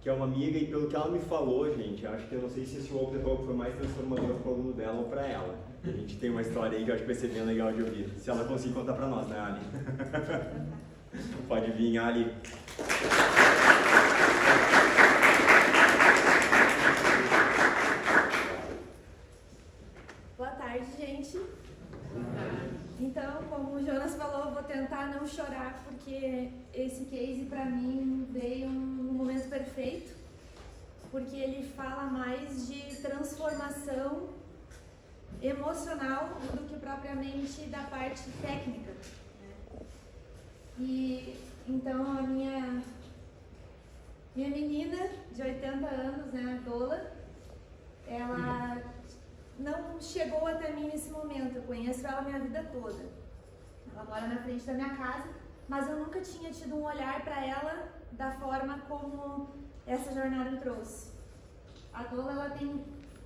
que é uma amiga, e pelo que ela me falou, gente, acho que eu não sei se esse Walk the Talk foi mais transformador para o aluno dela ou para ela. A gente tem uma história aí que eu acho que vai ser bem legal de ouvir. Se ela conseguir contar para nós, né, Ali? Pode vir, Ali. Boa tarde, gente. Então, como o Jonas falou, eu vou tentar não chorar, porque esse case para mim veio no momento perfeito, porque ele fala mais de transformação emocional do que propriamente da parte técnica, né? E então a minha menina de 80 anos, né, a Dola, ela não chegou até mim nesse momento. Eu conheço ela a minha vida toda. Ela mora na frente da minha casa, mas eu nunca tinha tido um olhar para ela da forma como essa jornada me trouxe. A Dola, ela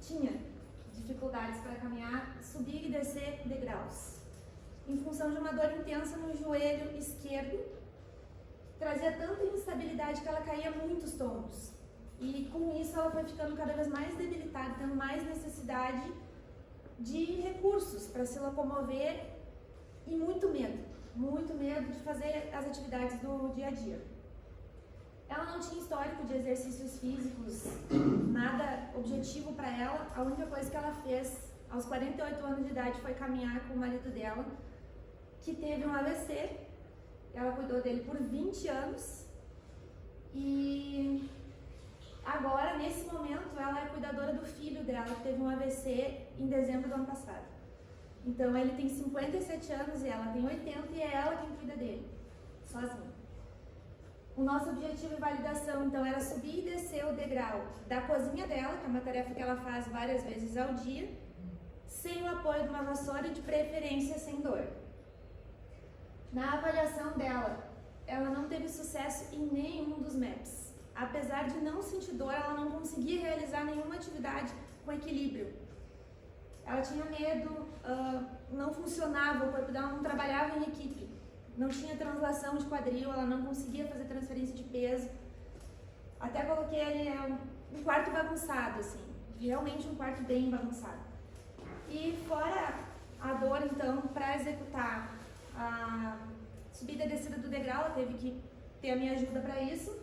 tinha dificuldades para caminhar, subir e descer degraus, em função de uma dor intensa no joelho esquerdo, trazia tanta instabilidade que ela caía muitos tombos. E com isso ela foi ficando cada vez mais debilitada, tendo mais necessidade de recursos para se locomover e muito medo de fazer as atividades do dia a dia. Ela não tinha histórico de exercícios físicos, nada objetivo para ela. A única coisa que ela fez aos 48 anos de idade foi caminhar com o marido dela, que teve um AVC. Ela cuidou dele por 20 anos e agora, nesse momento, ela é cuidadora do filho dela, que teve um AVC em dezembro do ano passado. Então, ele tem 57 anos e ela tem 80 e é ela quem cuida dele, sozinha. O nosso objetivo e validação, então, era subir e descer o degrau da cozinha dela, que é uma tarefa que ela faz várias vezes ao dia, sem o apoio de uma vassoura e de preferência sem dor. Na avaliação dela, ela não teve sucesso em nenhum dos MAPs. Apesar de não sentir dor, ela não conseguia realizar nenhuma atividade com equilíbrio. Ela tinha medo, não funcionava, o corpo dela não trabalhava em equipe. Não tinha translação de quadril, ela não conseguia fazer transferência de peso. Até coloquei ali um quarto bagunçado, assim, realmente um quarto bem bagunçado. E fora a dor, então, para executar a subida e descida do degrau, ela teve que ter a minha ajuda para isso.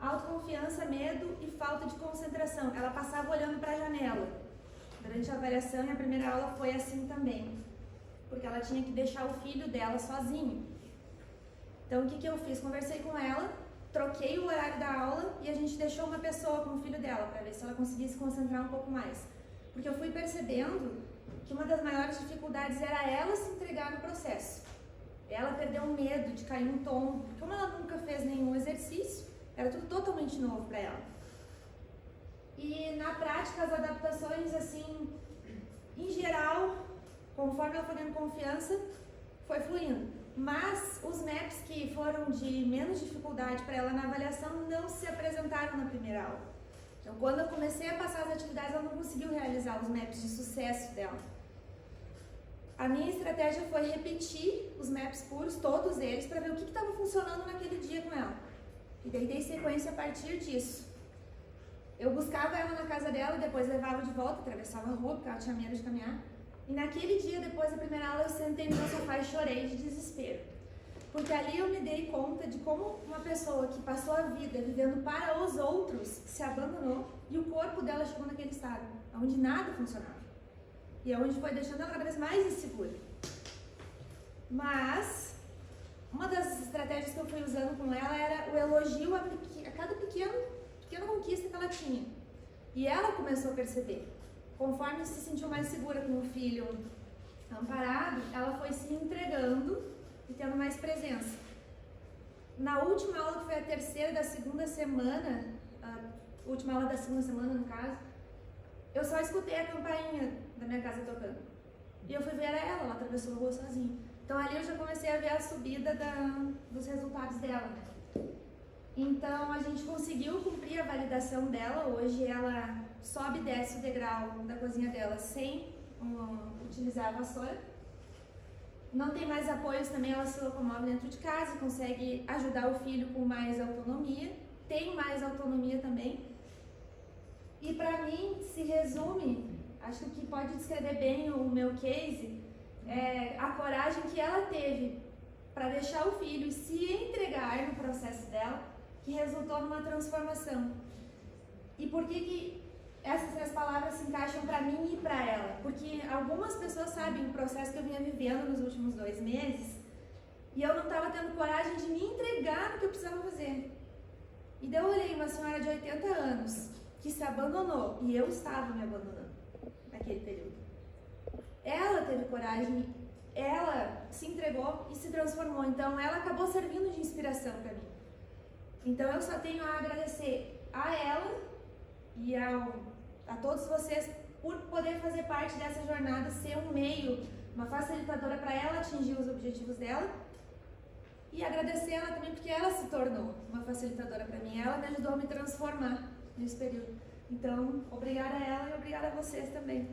Autoconfiança, medo e falta de concentração. Ela passava olhando para a janela. Durante a avaliação e a primeira aula foi assim também, porque ela tinha que deixar o filho dela sozinho. Então, o que eu fiz? Conversei com ela, troquei o horário da aula e a gente deixou uma pessoa com o filho dela, para ver se ela conseguia se concentrar um pouco mais. Porque eu fui percebendo que uma das maiores dificuldades era ela se entregar no processo. Ela perdeu o medo de cair num tombo, porque como ela nunca fez nenhum exercício, era tudo totalmente novo para ela. E na prática, as adaptações, assim, em geral, conforme ela foi ganhando confiança, foi fluindo. Mas os MAPs que foram de menos dificuldade para ela na avaliação não se apresentaram na primeira aula. Então, quando eu comecei a passar as atividades, ela não conseguiu realizar os MAPs de sucesso dela. A minha estratégia foi repetir os MAPs puros, todos eles, para ver o que estava funcionando naquele dia com ela. E daí dei sequência a partir disso. Eu buscava ela na casa dela, depois levava de volta, atravessava a rua, porque ela tinha medo de caminhar. E naquele dia, depois da primeira aula, eu sentei no meu sofá e chorei de desespero. Porque ali eu me dei conta de como uma pessoa que passou a vida vivendo para os outros se abandonou e o corpo dela chegou naquele estado, onde nada funcionava. E é onde foi deixando ela cada vez mais insegura. Mas uma das estratégias que eu fui usando com ela era o elogio a cada pequena conquista que ela tinha. E ela começou a perceber. Conforme se sentiu mais segura com o filho amparado, ela foi se entregando e tendo mais presença. Na última aula, que foi a terceira da segunda semana, a última aula da segunda semana, no caso, eu só escutei a campainha da minha casa tocando. E eu fui ver ela atravessou a rua sozinha. Então ali eu já comecei a ver a subida dos resultados dela, né? Então a gente conseguiu cumprir a validação dela. Hoje ela sobe e desce o degrau da cozinha dela sem utilizar a vassoura. Não tem mais apoios também, ela se locomove dentro de casa, consegue ajudar o filho com mais autonomia. tem mais autonomia também. E para mim se resume, acho que o que pode descrever bem o meu case é a coragem que ela teve para deixar o filho e se entregar no processo dela, que resultou numa transformação. E por que essas três palavras se encaixam para mim e para ela? Porque algumas pessoas sabem o processo que eu vinha vivendo nos últimos 2 meses e eu não estava tendo coragem de me entregar no que eu precisava fazer. E daí eu olhei uma senhora de 80 anos que se abandonou e eu estava me abandonando naquele período. Ela teve coragem, ela se entregou e se transformou. Então ela acabou servindo de inspiração para mim. Então eu só tenho a agradecer a ela e a todos vocês por poder fazer parte dessa jornada, ser um meio, uma facilitadora para ela atingir os objetivos dela, e agradecer ela também porque ela se tornou uma facilitadora para mim, ela me ajudou a me transformar nesse período. Então, obrigada a ela e obrigada a vocês também.